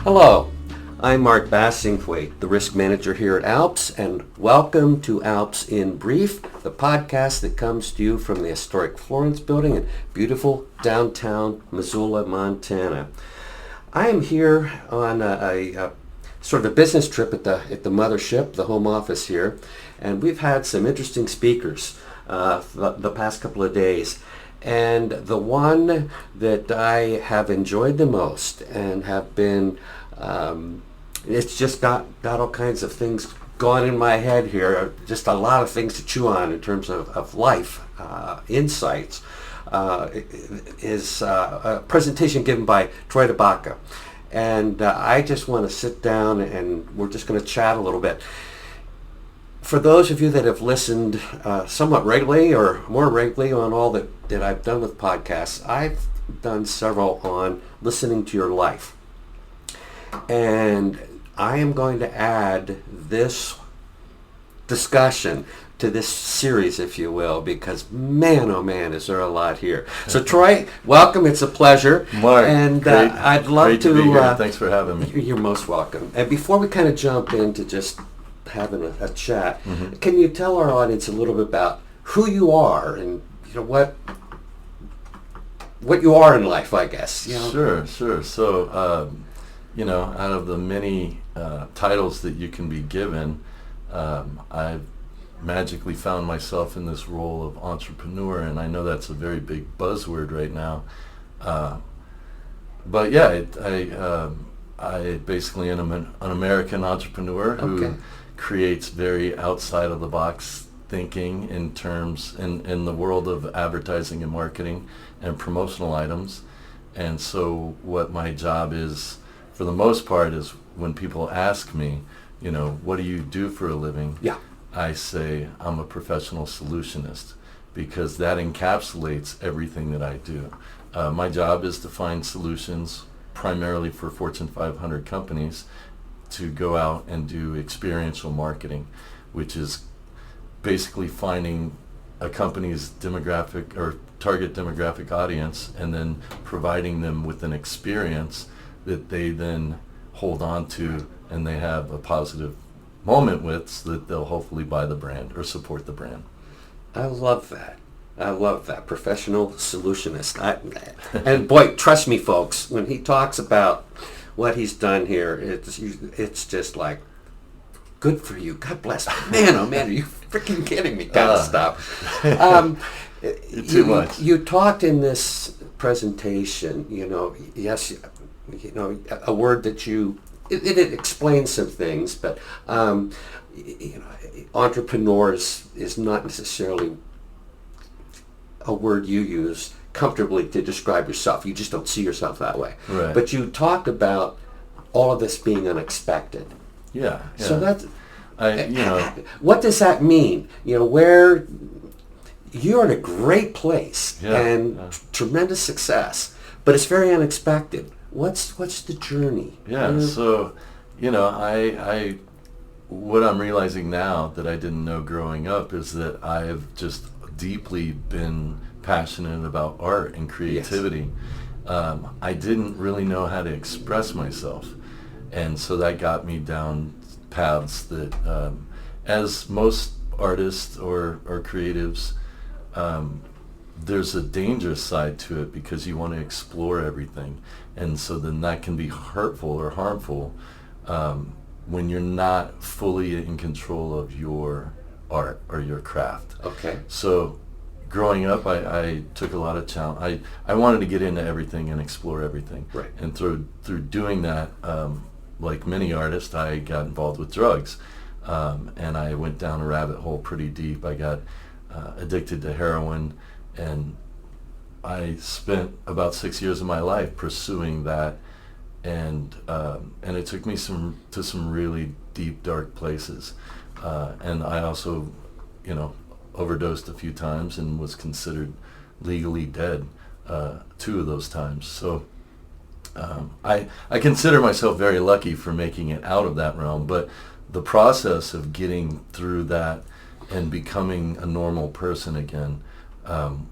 Hello, I'm Mark Bassingthwaighte, the Risk Manager here at ALPS, and welcome to ALPS In Brief, the podcast that comes to you from the historic Florence Building in beautiful downtown Missoula, Montana. I am here on a sort of a business trip at the mothership, the home office here, and we've had some interesting speakers the past couple of days. And the one that I have enjoyed the most and have been, it's just got all kinds of things going in my head here, just a lot of things to chew on in terms of life insights, is a presentation given by Troy De Baca. And I just want to sit down and we're just going to chat a little bit. For those of you that have listened somewhat regularly or more regularly on all that I've done with podcasts, I've done several on listening to your life. And I am going to add this discussion to this series, if you will, because man, oh man, is there a lot here. So Troy, welcome. It's a pleasure. Mark, and great, I'd love great to be here. Thanks for having me. You're most welcome. And before we kind of jump into just having a chat, can you tell our audience a little bit about who you are and what you are in life, I guess? Sure. So, out of the many titles that you can be given, I've magically found myself in this role of entrepreneur, and I know that's a very big buzzword right now. But yeah, I basically am an American entrepreneur who creates very outside of the box thinking in terms in the world of advertising and marketing and promotional items. And so what my job is for the most part is when people ask me, what do you do for a living? Yeah. I say I'm a professional solutionist because that encapsulates everything that I do. My job is to find solutions primarily for Fortune 500 companies to go out and do experiential marketing, which is basically finding a company's demographic or target demographic audience and then providing them with an experience that they then hold on to and they have a positive moment with so that they'll hopefully buy the brand or support the brand. I love that. Professional solutionist. And boy, trust me, folks, when he talks about what he's done here, it's just like, good for you. God bless. Man, oh man, are you freaking kidding me? Kind of stuff. Too much. You talked in this presentation, yes, a word that it explains some things, but entrepreneurs is not necessarily a word you use comfortably to describe yourself. You just don't see yourself that way. Right. But you talked about all of this being unexpected. Yeah. So that's, what does that mean? Where you're in a great place and tremendous success, but it's very unexpected. What's the journey? Yeah. So, I what I'm realizing now that I didn't know growing up is that I have just deeply been passionate about art and creativity. Yes. I didn't really know how to express myself, and so that got me down paths that, as most artists or creatives, there's a dangerous side to it because you want to explore everything, and so then that can be hurtful or harmful when you're not fully in control of your art or your craft. Okay. So growing up, I took a lot of challenge. I wanted to get into everything and explore everything. Right. And through doing that, like many artists, I got involved with drugs. And I went down a rabbit hole pretty deep. I got addicted to heroin, and I spent about 6 years of my life pursuing that. And it took me to some really deep, dark places. And I also, overdosed a few times and was considered legally dead 2 of those times. So I consider myself very lucky for making it out of that realm, but the process of getting through that and becoming a normal person again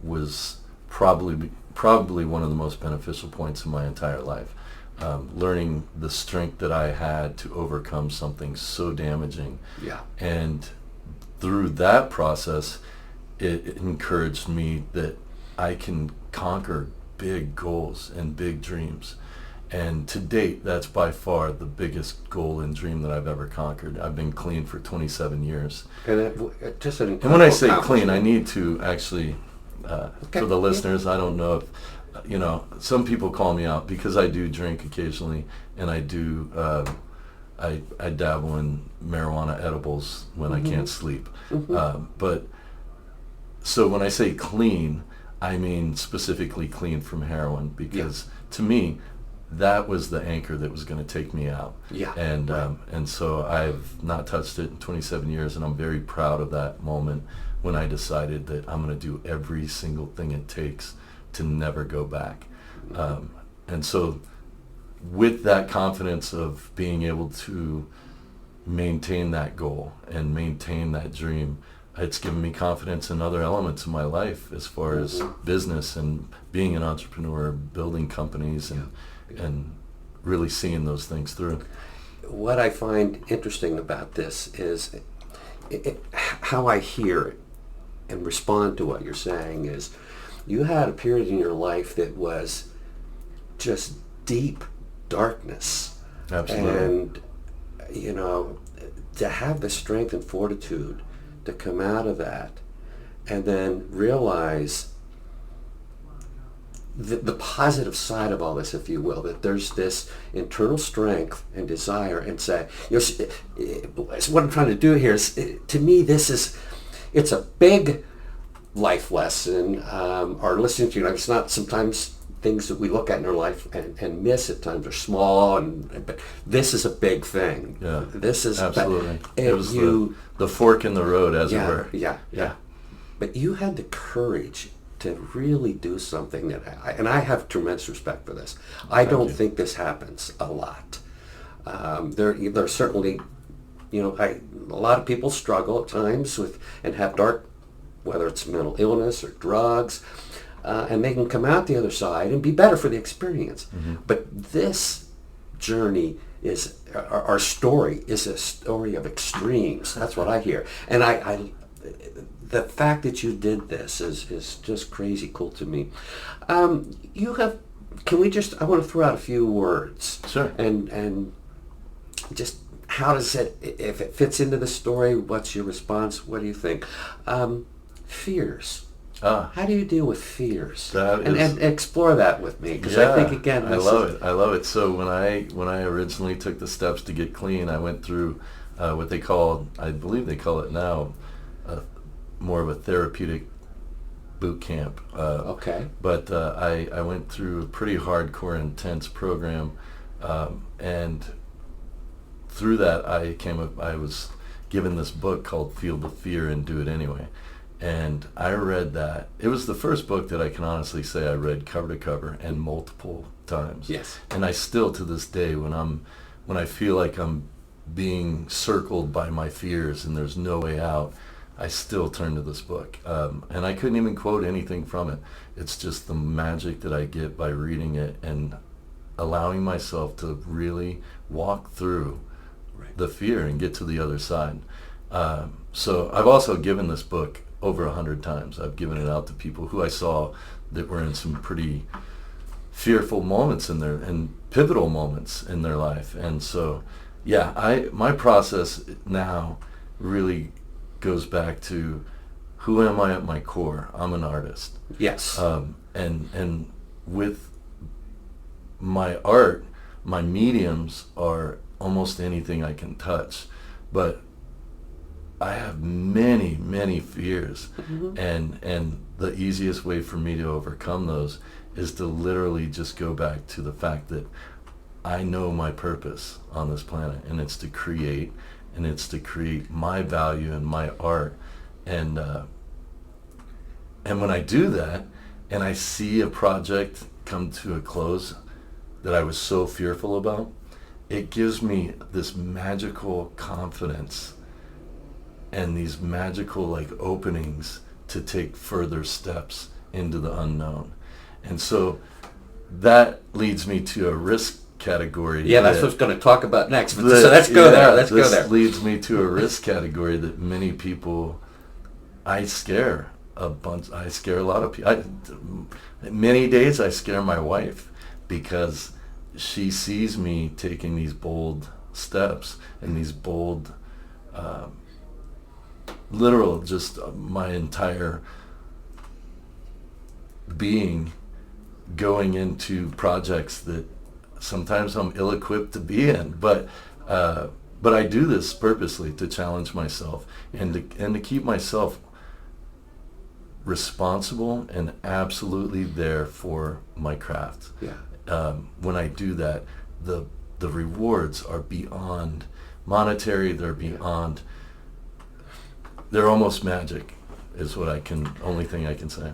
was probably one of the most beneficial points in my entire life. learning the strength that I had to overcome something so damaging. Yeah. And through that process, it encouraged me that I can conquer big goals and big dreams. And to date, that's by far the biggest goal and dream that I've ever conquered. I've been clean for 27 years. And And when I say clean, I need to actually, Okay. for the listeners, I don't know if, some people call me out because I do drink occasionally, and I do, I dabble in marijuana edibles when I can't sleep. But so when I say clean, I mean specifically clean from heroin, because to me, that was the anchor that was going to take me out. Yeah. And so I've not touched it in 27 years, and I'm very proud of that moment when I decided that I'm going to do every single thing it takes to never go back. And so with that confidence of being able to maintain that goal and maintain that dream, it's given me confidence in other elements of my life as far as business and being an entrepreneur, building companies, and really seeing those things through. What I find interesting about this is how I hear it and respond to what you're saying is you had a period in your life that was just deep darkness. Absolutely. And, to have the strength and fortitude to come out of that and then realize the positive side of all this, if you will, that there's this internal strength and desire, and say, what I'm trying to do here is, to me, it's a big life lesson, or listening to, it's not sometimes things that we look at in our life and miss at times are small, but this is a big thing. Yeah, this is absolutely. It was the fork in the road, as it were. Yeah. But you had the courage to really do something that I have tremendous respect for this. I don't think this happens a lot. There certainly, a lot of people struggle at times with and have dark, whether it's mental illness or drugs, and they can come out the other side and be better for the experience. But this journey is, our story is a story of extremes. That's what I hear. And I the fact that you did this is just crazy cool to me. I want to throw out a few words. Sure. And just how does it, if it fits into the story, what's your response? What do you think? Fears. How do you deal with fears? And explore that with me, because I think, again, I love it. So when I originally took the steps to get clean, I went through what they call, I believe they call it now, more of a therapeutic boot camp. Okay. But I went through a pretty hardcore, intense program, and through that I was given this book called Feel the Fear and Do It Anyway. And I read that. It was the first book that I can honestly say I read cover to cover and multiple times. Yes. And I still, to this day, when I feel like I'm being circled by my fears and there's no way out, I still turn to this book. And I couldn't even quote anything from it. It's just the magic that I get by reading it and allowing myself to really walk through the fear and get to the other side. So I've also given this book over 100 times. I've given it out to people who I saw that were in some pretty fearful moments and pivotal moments in their life. And so, my process now really goes back to who am I at my core? I'm an artist. Yes. And with my art, my mediums are almost anything I can touch, but I have many, many fears, and the easiest way for me to overcome those is to literally just go back to the fact that I know my purpose on this planet, and it's to create, and it's to create my value and my art, and when I do that, and I see a project come to a close that I was so fearful about, it gives me this magical confidence and these magical openings to take further steps into the unknown. And so that leads me to a risk category. Yeah, that's what I was going to talk about next. But, so let's go there. Let's go there. This leads me to a risk category that many people, I scare a bunch. I scare a lot of people. Many days I scare my wife because she sees me taking these bold steps and these bold, literal, just my entire being going into projects that sometimes I'm ill-equipped to be in, but I do this purposely to challenge myself and to keep myself responsible and absolutely there for my craft. Yeah. When I do that, the rewards are beyond monetary. They're beyond. They're almost magic, is what only thing I can say.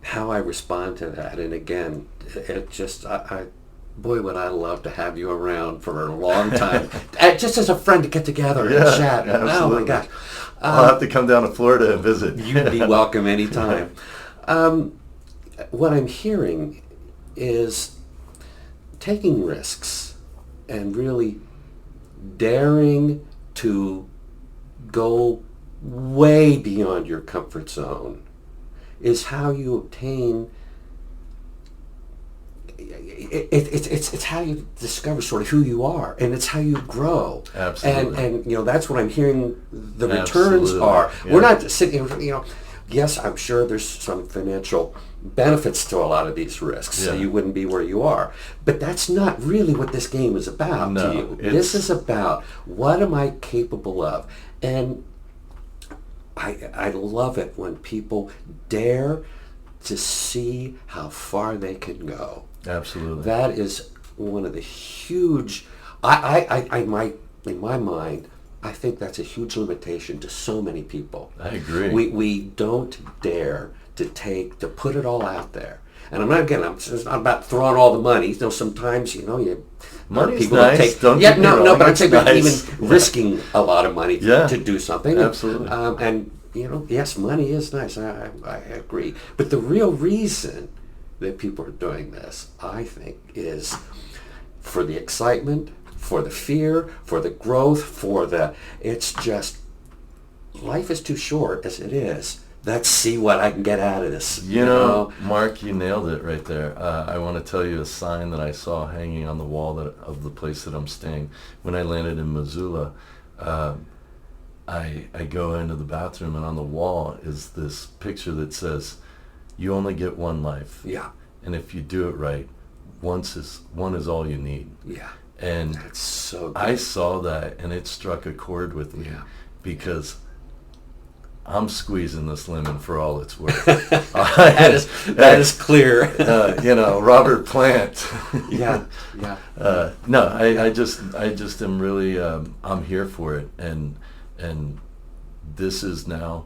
How I respond to that, and again, it just, boy, would I love to have you around for a long time, just as a friend to get together and chat. Absolutely. Oh my gosh. I'll have to come down to Florida and visit. You'd be welcome anytime. What I'm hearing is taking risks and really daring to go way beyond your comfort zone is how you obtain. It's how you discover sort of who you are, and it's how you grow. Absolutely. And that's what I'm hearing the returns Absolutely. are. Yeah. We're not just sitting, yes, I'm sure there's some financial benefits to a lot of these risks, so Yeah. you wouldn't be where you are. But that's not really what this game is about No, to you. This is about, what am I capable of? And I love it when people dare to see how far they can go. Absolutely. That is one of the huge, in my mind, I think that's a huge limitation to so many people. I agree. We don't dare to put it all out there. And it's not about throwing all the money. Sometimes, Money's people nice. Take, Don't get me wrong, no, but I'm it's saying nice. even risking a lot of money to do something. Absolutely. And yes, money is nice. I agree. But the real reason that people are doing this, I think, is for the excitement, for the fear, for the growth, it's just, life is too short as it is. Let's see what I can get out of this. Mark, you nailed it right there. I want to tell you a sign that I saw hanging on the wall of the place that I'm staying. When I landed in Missoula, I go into the bathroom, and on the wall is this picture that says, "You only get one life. Yeah. And if you do it right, one is all you need." Yeah. And That's so good. I saw that, and it struck a chord with me because I'm squeezing this lemon for all it's worth. that is clear. Robert Plant. Yeah. No, I just am really, I'm here for it, and this is now,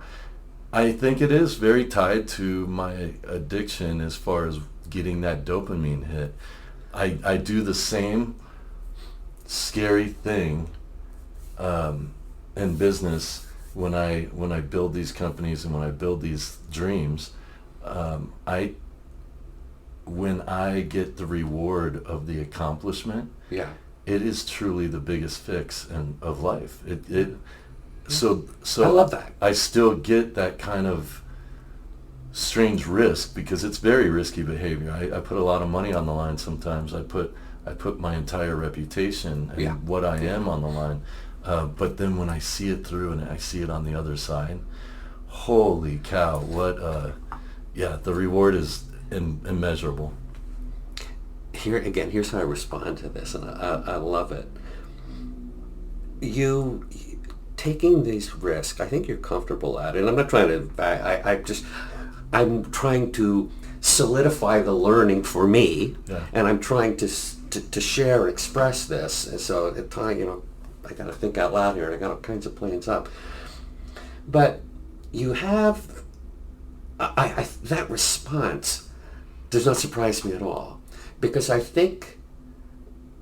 I think it is very tied to my addiction as far as getting that dopamine hit. I do the same scary thing in business when I build these companies and when I build these dreams. When I get the reward of the accomplishment, Yeah. it is truly the biggest fix of life. So I love that. I still get that kind of strange risk because it's very risky behavior. I put a lot of money on the line sometimes. I put my entire reputation and what I am on the line. But then when I see it through and I see it on the other side, holy cow, the reward is immeasurable. Here's how I respond to this, and I love it. You taking these risks, I think you're comfortable at it. And I'm not trying to, I'm trying to solidify the learning for me, and I'm trying to share, express this. And so at times, I got to think out loud here, and I got all kinds of plans up. But you have, that response does not surprise me at all, because I think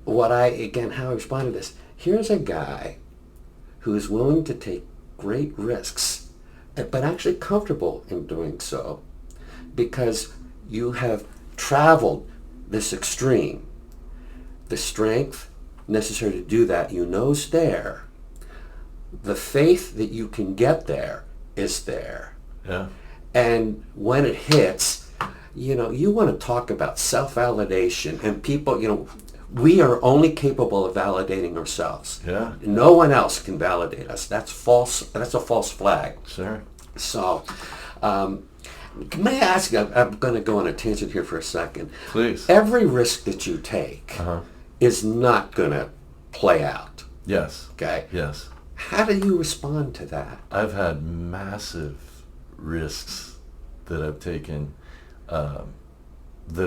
how I respond to this, here's a guy who is willing to take great risks, but actually comfortable in doing so, because you have traveled this extreme. the strength necessary to do that, you know's there. The faith that you can get there is there. Yeah. And when it hits, you want to talk about self-validation, and people, we are only capable of validating ourselves. Yeah. No one else can validate us. That's false. That's a false flag. Sure. So, may I ask you, I'm going to go on a tangent here for a second. Please. Every risk that you take Uh-huh. is not going to play out. Yes. Okay? Yes. How do you respond to that? I've had massive risks that I've taken that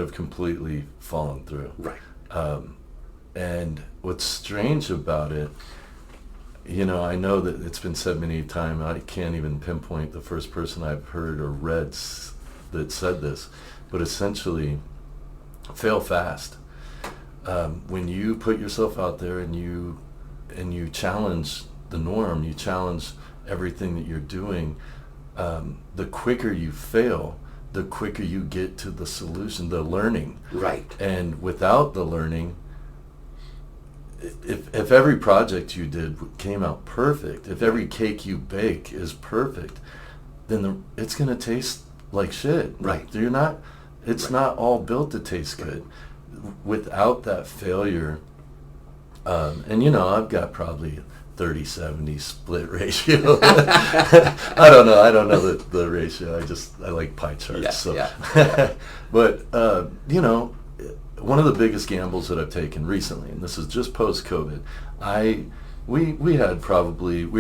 have completely fallen through. Right. And what's strange about it, I know that it's been said many times, I can't even pinpoint the first person I've heard or read that said this, but essentially, fail fast. When you put yourself out there and you challenge the norm, you challenge everything that you're doing, the quicker you fail, the quicker you get to the solution, the learning. Right. And without the learning, if every project you did came out perfect, if every cake you bake is perfect, then it's going to taste like shit. Right. It's not all built to taste good. Without that failure, and I've got probably 30-70 split ratio. I don't know the ratio. I like pie charts. Yeah, so. yeah. But one of the biggest gambles that I've taken recently, and this is just post-COVID, we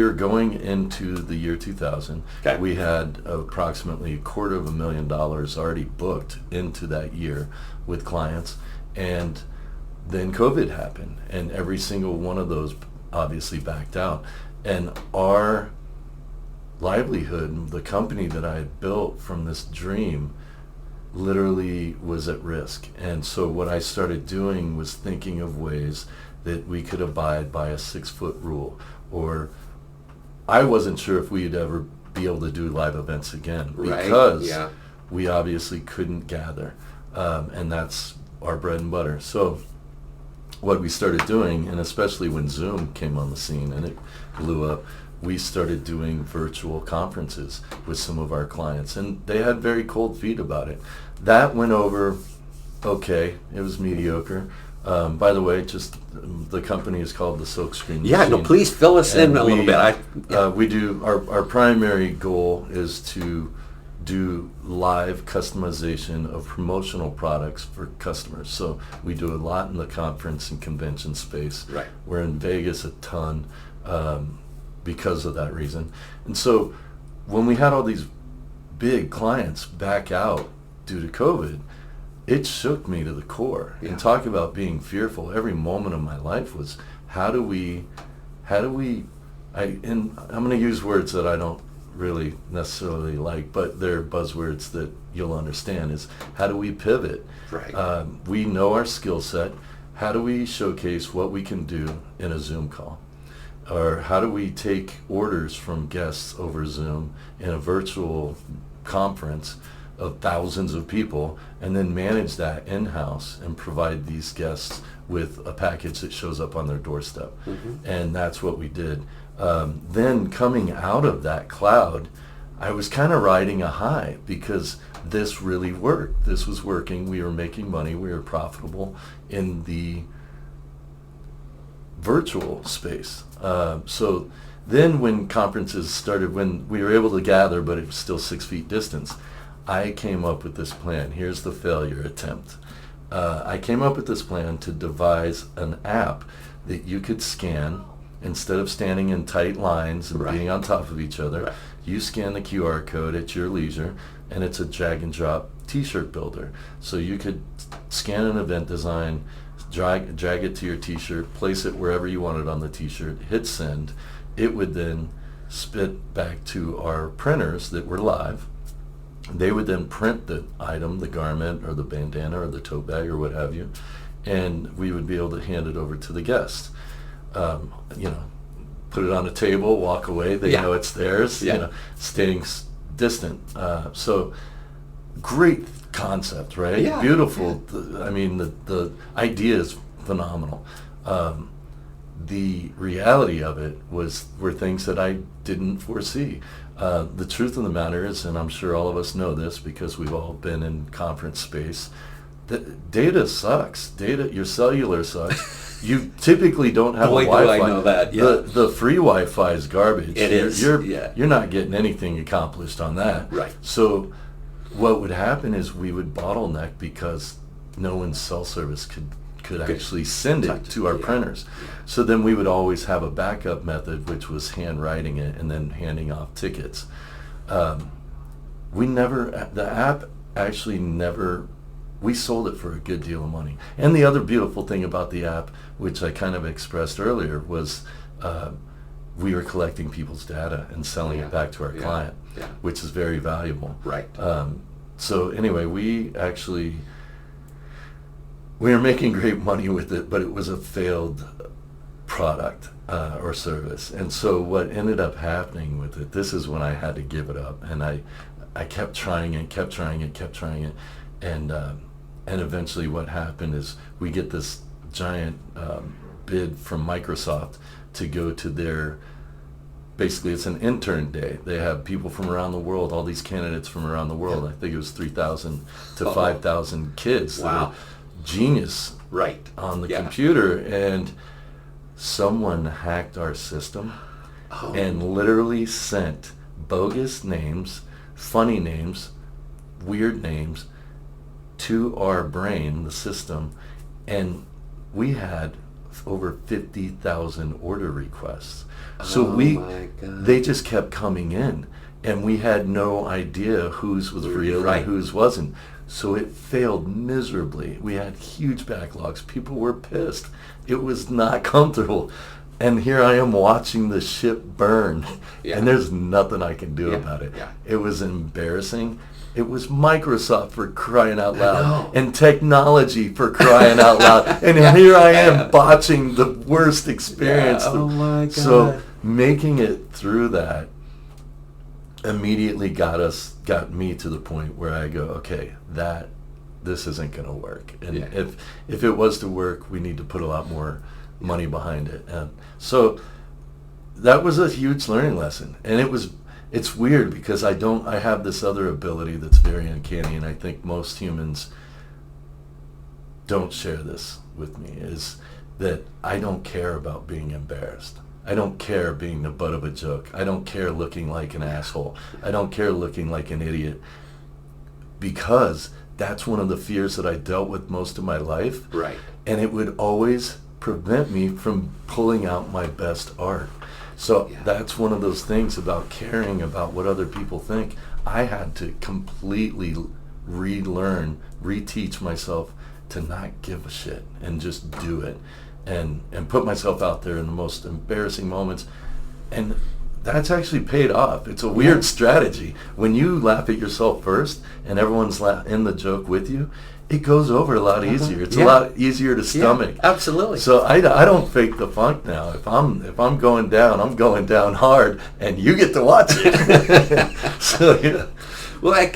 were going into the year 2000. Okay. We had approximately $250,000 already booked into that year with clients, and then COVID happened, and every single one of those obviously backed out. And our livelihood, the company that I had built from this dream, literally was at risk. And so what I started doing was thinking of ways that we could abide by a 6-foot rule, or I wasn't sure if we'd ever be able to do live events again, because we obviously couldn't gather, and that's our bread and butter. So what we started doing, and especially when Zoom came on the scene and it blew up, we started doing virtual conferences with some of our clients, and they had very cold feet about it. That went over okay. It was mediocre. By the way, just the company is called the Silkscreen Machine. Yeah, no, please fill us in a little bit. We do, our primary goal is to do live customization of promotional products for customers. So we do a lot in the conference and convention space. Right. We're in Vegas a ton because of that reason. And so when we had all these big clients back out due to COVID, it shook me to the core. Yeah. And talk about being fearful. Every moment of my life was, and I'm going to use words that I don't really necessarily like, but they're buzzwords that you'll understand, is how do we pivot? Right. We know our skill set. How do we showcase what we can do in a Zoom call? Or how do we take orders from guests over Zoom in a virtual conference of thousands of people, and then manage that in-house and provide these guests with a package that shows up on their doorstep? Mm-hmm. And that's what we did. Then coming out of that cloud, I was kind of riding a high because this really worked. This was working. We were making money. We were profitable in the virtual space. So then when conferences started, when we were able to gather, but it was still 6 feet distance, I came up with this plan. Here's the failure attempt. I came up with this plan to devise an app that you could scan. Instead of standing in tight lines and being on top of each other, you scan the QR code at your leisure, and it's a drag and drop t-shirt builder. So you could scan an event design, drag it to your t-shirt, place it wherever you want it on the t-shirt, hit send. It would then spit back to our printers that were live. They would then print the item, the garment or the bandana or the tote bag or what have you, and we would be able to hand it over to the guest. Put it on a table, walk away. They know it's theirs. Staying distant. So great concept, right? Yeah. Beautiful. The idea is phenomenal. The reality of it were things that I didn't foresee. The truth of the matter is, and I'm sure all of us know this because we've all been in conference space, that data sucks. Your cellular sucks. You typically don't have Boy, a Wi-Fi. do I know that. Yeah. The free Wi-Fi is garbage. It is. You're not getting anything accomplished on that. Right. So what would happen is we would bottleneck because no one's cell service could actually send it to our printers. So then we would always have a backup method, which was handwriting it and then handing off tickets. The app actually never, we sold it for a good deal of money. And the other beautiful thing about the app, which I kind of expressed earlier, was we were collecting people's data and selling it back to our client, which is very valuable. Right. So anyway, we were making great money with it, but it was a failed product or service. And so what ended up happening with it, this is when I had to give it up. And I kept trying it. And eventually what happened is we get this giant bid from Microsoft to go to their, basically it's an intern day. They have people from around the world, all these candidates from around the world. I think it was 3,000 to 5,000 kids. Wow. Genius on the computer, and someone hacked our system and literally sent bogus names, funny names, weird names to our brain, the system, and we had over 50,000 order requests. So they just kept coming in, and we had no idea whose was real and whose wasn't. So it failed miserably. We had huge backlogs. People were pissed. It was not comfortable. And here I am watching the ship burn, and there's nothing I can do about it. It was embarrassing. It was Microsoft, for crying out loud, and technology, for crying out loud. And here I am botching the worst experience. Oh my God. So making it through that immediately got me to the point where I go, okay, this isn't going to work. And if it was to work, we need to put a lot more money behind it. And so that was a huge learning lesson. And it's weird because I have this other ability that's very uncanny, and I think most humans don't share this with me, is that I don't care about being embarrassed. I don't care being the butt of a joke. I don't care looking like an asshole. I don't care looking like an idiot, because that's one of the fears that I dealt with most of my life. Right. And it would always prevent me from pulling out my best art. So that's one of those things about caring about what other people think. I had to completely relearn, reteach myself to not give a shit and just do it. And put myself out there in the most embarrassing moments. And that's actually paid off. It's a weird strategy. When you laugh at yourself first and everyone's in the joke with you, it goes over a lot easier. It's a lot easier to stomach. Absolutely. So I don't fake the funk now. If I'm going down, I'm going down hard, and you get to watch it. So Well,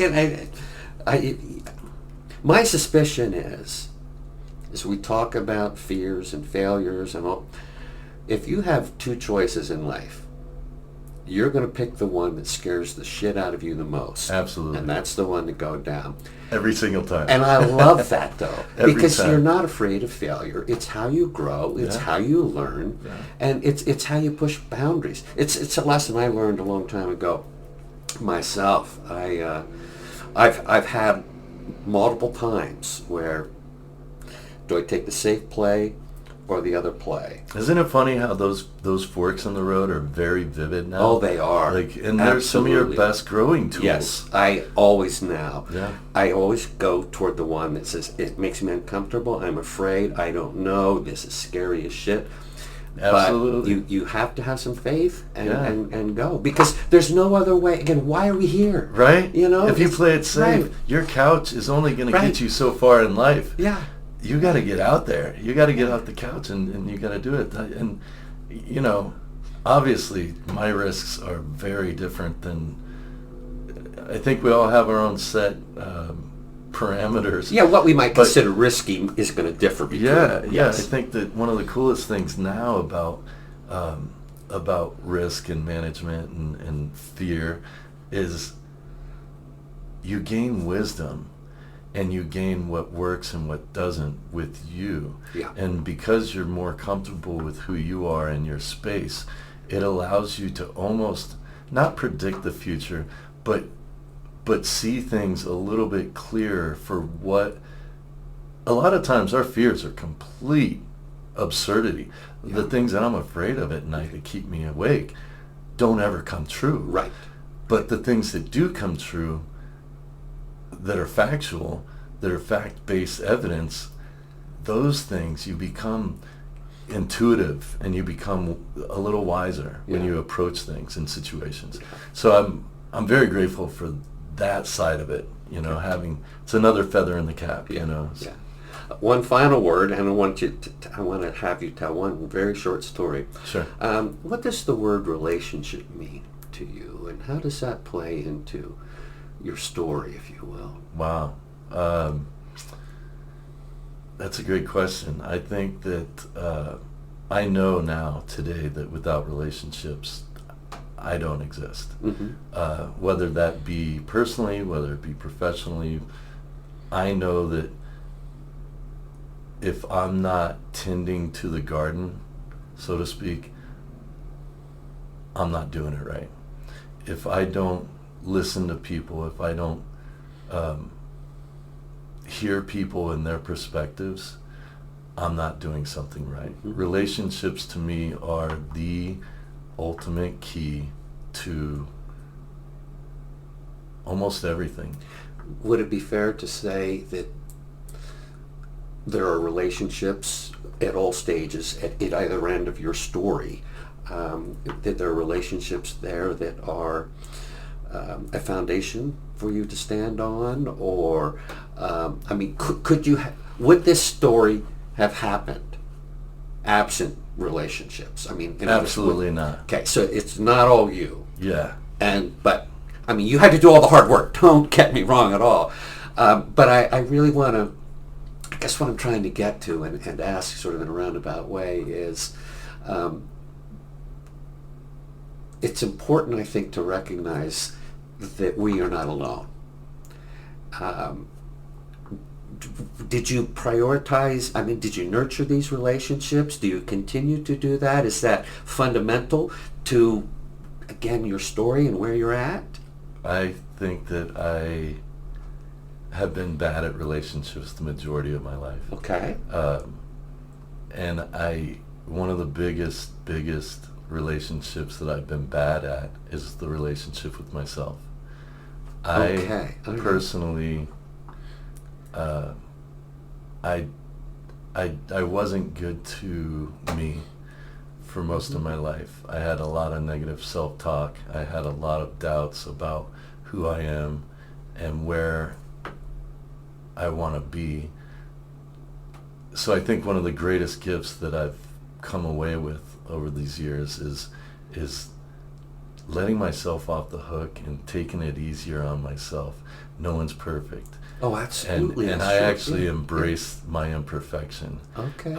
my suspicion is we talk about fears and failures and all. If you have two choices in life, you're going to pick the one that scares the shit out of you the most. Absolutely. And that's the one to go down. Every single time. And I love that, though. Because time. you're not afraid of failure. It's how you grow. It's how you learn. Yeah. And it's how you push boundaries. It's a lesson I learned a long time ago myself. I've had multiple times where, do I take the safe play or the other play? Isn't it funny how those forks in the road are very vivid now? Oh, they are. And they're some of your best growing tools. Yes, I always go toward the one that says, it makes me uncomfortable, I'm afraid, I don't know, this is scary as shit. Absolutely. But you have to have some faith and go. Because there's no other way. Again, why are we here? Right? You know? If you play it safe, your couch is only going to get you so far in life. Yeah. You got to get out there. You got to get off the couch and you got to do it. And, obviously my risks are very different than, I think we all have our own set parameters. Yeah, what we might But- consider risky is going to differ between. Yeah, Yes. I think that one of the coolest things now about risk and management and fear is you gain wisdom and you gain what works and what doesn't with you. Yeah. And because you're more comfortable with who you are in your space, it allows you to almost not predict the future, but see things a little bit clearer for what a lot of times our fears are complete absurdity. Yeah. The things that I'm afraid of at night that keep me awake don't ever come true. Right. But the things that do come true, that are factual, that are fact-based evidence, those things you become intuitive and you become a little wiser when Yeah. you approach things in situations. So I'm very grateful for that side of it. You know, having it's another feather in the cap. You know. Yeah. One final word, and I want to have you tell one very short story. Sure. What does the word relationship mean to you, and how does that play into your story, if you will? Wow. That's a great question. I think that I know now today that without relationships, I don't exist. Mm-hmm. Whether that be personally, whether it be professionally, I know that if I'm not tending to the garden, so to speak, I'm not doing it right. If I don't listen to people, if I don't hear people and their perspectives, I'm not doing something right. Mm-hmm. Relationships to me are the ultimate key to almost everything. Would it be fair to say that there are relationships at all stages, at either end of your story, that there are relationships there that are a foundation for you to stand on? Or, I mean, could you, would this story have happened absent relationships? I mean, Absolutely not. Okay, so it's not all you. Yeah. But I mean, you had to do all the hard work. Don't get me wrong at all. But I really want to, I guess what I'm trying to get to and ask sort of in a roundabout way is, it's important, I think, to recognize that we are not alone. Did you prioritize, I mean, did you nurture these relationships? Do you continue to do that? Is that fundamental to, again, your story and where you're at? I think that I have been bad at relationships the majority of my life. Okay. And one of the biggest relationships that I've been bad at is the relationship with myself. Okay. Personally, I wasn't good to me for most of my life. I had a lot of negative self-talk. I had a lot of doubts about who I am and where I want to be. So I think one of the greatest gifts that I've come away with over these years is letting myself off the hook and taking it easier on myself. No one's perfect. Oh, absolutely. And I actually embrace my imperfection. Okay.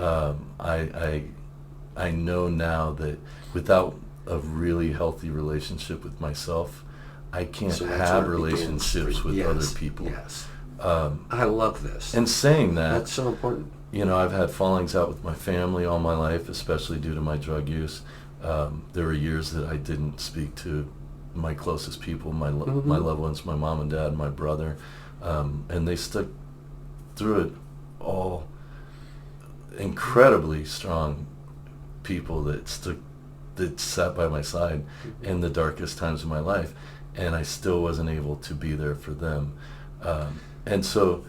I know now that without a really healthy relationship with myself, I can't So that's have where it begins relationships for- with yes, other people. Yes. I love this. And saying that, That's so important. you know, I've had fallings out with my family all my life, especially due to my drug use. There were years that I didn't speak to my closest people, my loved ones, my mom and dad, my brother, and they stuck through it all. Incredibly strong people that sat by my side in the darkest times of my life, and I still wasn't able to be there for them. And so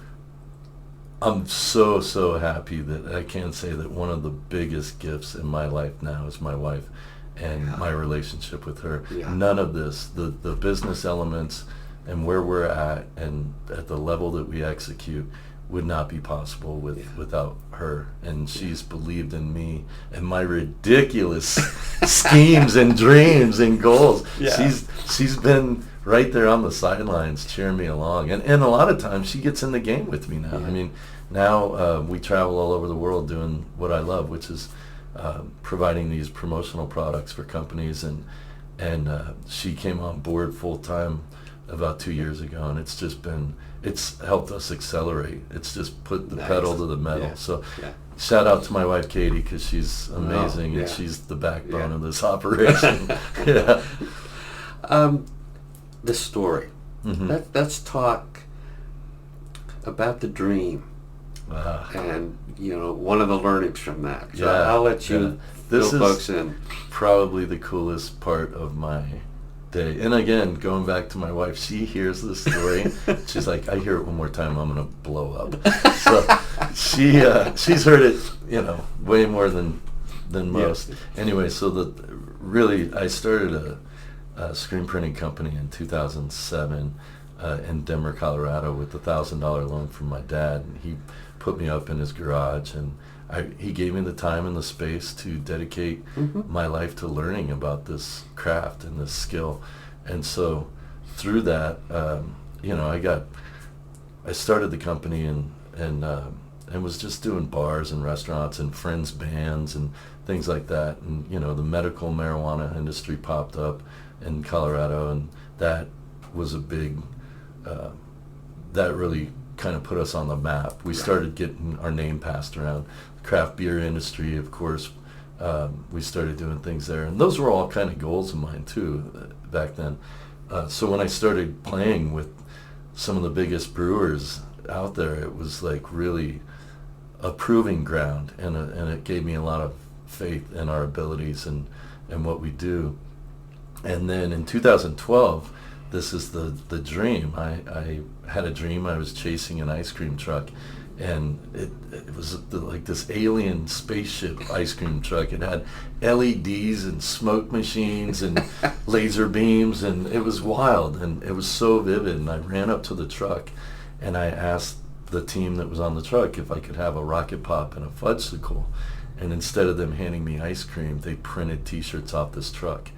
I'm so happy that I can say that one of the biggest gifts in my life now is my wife and my relationship with her. Yeah. None of this, the business elements and where we're at and at the level that we execute, would not be possible without her. And she's believed in me and my ridiculous schemes and dreams and goals. Yeah. She's been right there on the sidelines cheering me along. And a lot of times she gets in the game with me now. Yeah. I mean, now we travel all over the world doing what I love, which is providing these promotional products for companies. And she came on board full time about 2 years ago, and it's helped us accelerate. It's just put the pedal to the metal. Yeah. So Yeah. shout out to my wife Katie, because she's amazing, and she's the backbone of this operation. Yeah. The story. Let's talk about the dream. And one of the learnings from that. So I'll let you This fill folks in. Probably the coolest part of my day. And again, going back to my wife, she hears this story. She's like, I hear it one more time, I'm gonna blow up. So she's heard it, way more than most. Yeah. Anyway, so I started a screen printing company in 2007 in Denver, Colorado, with a $1,000 loan from my dad. And he put me up in his garage, and he gave me the time and the space to dedicate my life to learning about this craft and this skill. And so through that, I started the company and was just doing bars and restaurants and friends' bands and things like that. And the medical marijuana industry popped up in Colorado, and that was a big that really kind of put us on the map. We started getting our name passed around. Craft beer industry, of course, we started doing things there, and those were all kind of goals of mine too back then. So when I started playing with some of the biggest brewers out there, it was like really a proving ground, and it gave me a lot of faith in our abilities and what we do. And then in 2012, this is the dream. I had a dream. I was chasing an ice cream truck, and it was like this alien spaceship ice cream truck. It had LEDs and smoke machines and laser beams, and it was wild, and it was so vivid. And I ran up to the truck, and I asked the team that was on the truck if I could have a rocket pop and a fudgesicle. And instead of them handing me ice cream, they printed T-shirts off this truck.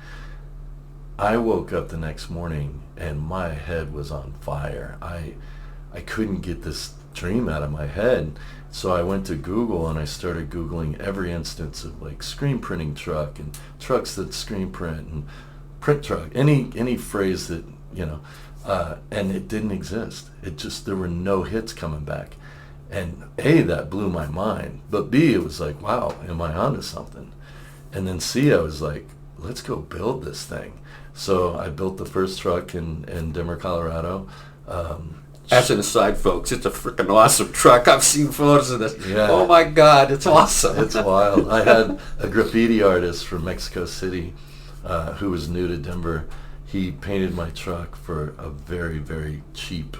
I woke up the next morning and my head was on fire. I couldn't get this dream out of my head. So I went to Google and I started Googling every instance of like screen printing truck and trucks that screen print and print truck, any phrase that, and it didn't exist. There were no hits coming back. And A, that blew my mind. But B, it was like, wow, am I onto something? And then C, I was like, let's go build this thing. So I built the first truck in Denver, Colorado. As an aside, folks, it's a freaking awesome truck. I've seen photos of this. Yeah. Oh my God, it's awesome. It's wild. I had a graffiti artist from Mexico City who was new to Denver. He painted my truck for a very, very cheap.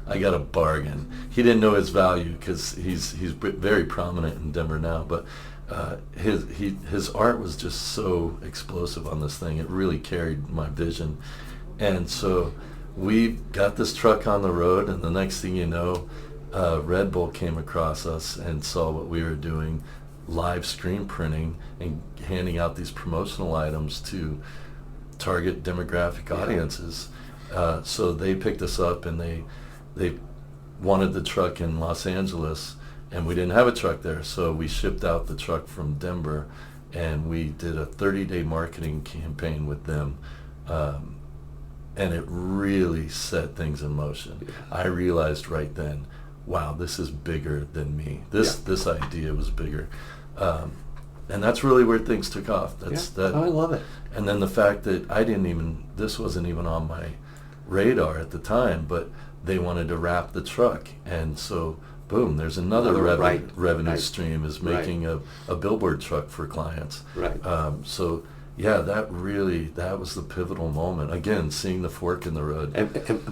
I got a bargain. He didn't know his value because he's very prominent in Denver now, but his art was just so explosive on this thing. It really carried my vision. And so we got this truck on the road, and the next thing you know, Red Bull came across us and saw what we were doing, live screen printing and handing out these promotional items to target demographic audiences. So they picked us up, and they wanted the truck in Los Angeles, and we didn't have a truck there, so we shipped out the truck from Denver, and we did a 30-day marketing campaign with them, and it really set things in motion. Yeah. I realized right then, wow, this is bigger than me. This idea was bigger, and that's really where things took off. I love it. And then the fact that this wasn't even on my radar at the time, but they wanted to wrap the truck, and so boom, there's another revenue stream is making a billboard truck for clients. Right. So yeah, that was the pivotal moment. Again, seeing the fork in the road.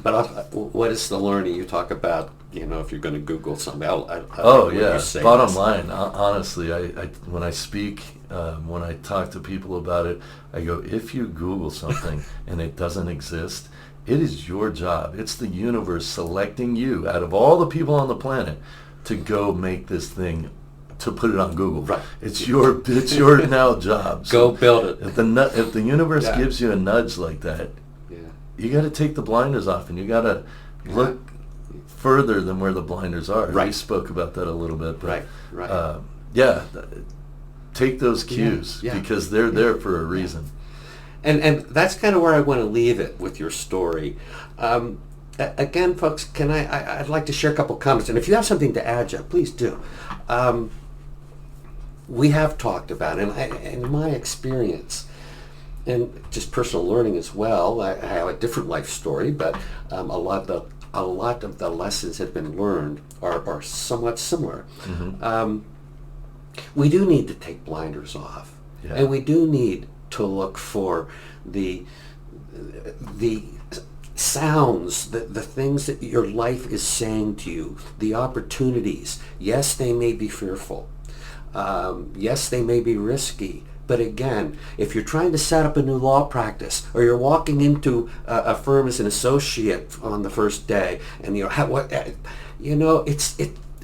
But what is the learning you talk about? If you're going to Google something, Bottom line, honestly, I when I speak, when I talk to people about it, I go, if you Google something and it doesn't exist, it is your job. It's the universe selecting you out of all the people on the planet to go make this thing, to put it on Google. Right. It's your now job. Go build it. If the universe Yeah. gives you a nudge like that, Yeah. you got to take the blinders off, and you got to look further than where the blinders are. Right. We spoke about that a little bit. But, Right. take those cues Yeah. because they're there for a reason. And that's kind of where I want to leave it with your story. Again, folks, I'd like to share a couple comments, and if you have something to add, Jeff, please do. We have talked about, and in my experience, and just personal learning as well, I have a different life story, but a lot of the lessons that have been learned are somewhat similar. Mm-hmm. We do need to take blinders off, and we do need to look for the sounds, the things that your life is saying to you, the opportunities. Yes, they may be fearful. Yes, they may be risky. But again, if you're trying to set up a new law practice, or you're walking into a firm as an associate on the first day, and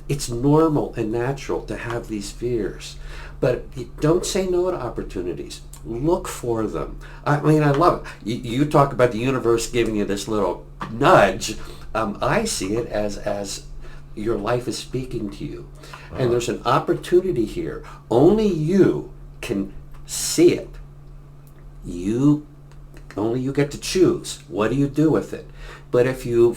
it's normal and natural to have these fears. But you don't say no to opportunities. Look for them. I mean, I love it. You talk about the universe giving you this little nudge. I see it as your life is speaking to you. And there's an opportunity here. Only you can see it. Only you get to choose. What do you do with it? But if you,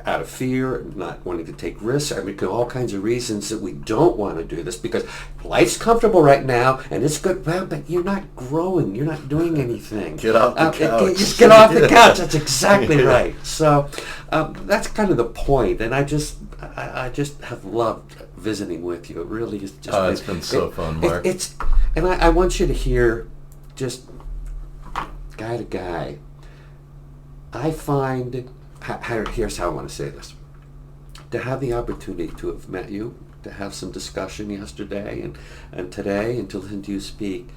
out of fear, not wanting to take risks, I mean, all kinds of reasons that we don't want to do this because life's comfortable right now and it's good, well, but you're not growing, you're not doing anything. Get off the couch. Just get off the couch. That's exactly right. So that's kind of the point, and I just have loved visiting with you. It really is just. It's been so fun, Mark. And I want you to hear, just guy to guy. I find. Here's how I want to say this. To have the opportunity to have met you, to have some discussion yesterday and today, and to listen to you speak,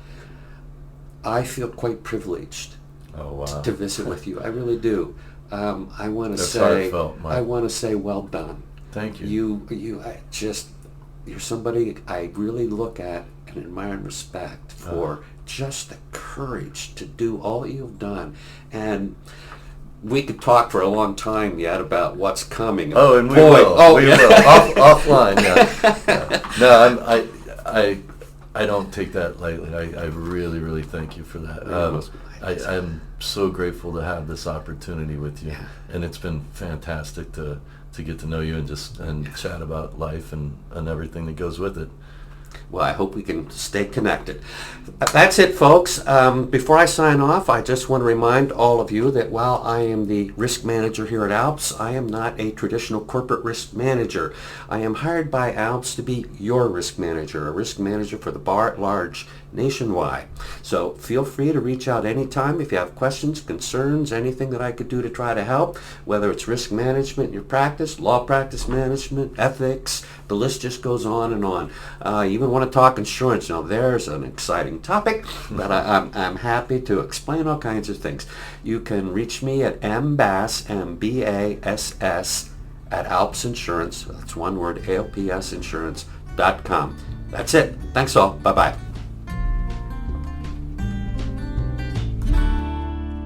I feel quite privileged to visit with you. I really do. I want to say, heartfelt, Mike. I want to say, well done. Thank you. You're somebody I really look at and admire and respect for just the courage to do all that you've done. And we could talk for a long time yet about what's coming. Oh, and we will. Offline, yeah. No, I don't take that lightly. I really, really thank you for that. I'm so grateful to have this opportunity with you, and it's been fantastic to get to know you and chat about life and everything that goes with it. Well, I hope we can stay connected. That's it, folks. Before I sign off, I just want to remind all of you that while I am the risk manager here at ALPS, I am not a traditional corporate risk manager. I am hired by ALPS to be your risk manager, a risk manager for the bar at large nationwide. So feel free to reach out anytime if you have questions, concerns, anything that I could do to try to help, whether it's risk management in your practice, law practice management, ethics, the list just goes on and on. You even want to talk insurance. Now there's an exciting topic, but I'm happy to explain all kinds of things. You can reach me at mbass, M-B-A-S-S, at ALPS Insurance, that's one word, ALPSinsurance.com. That's it. Thanks all. Bye-bye.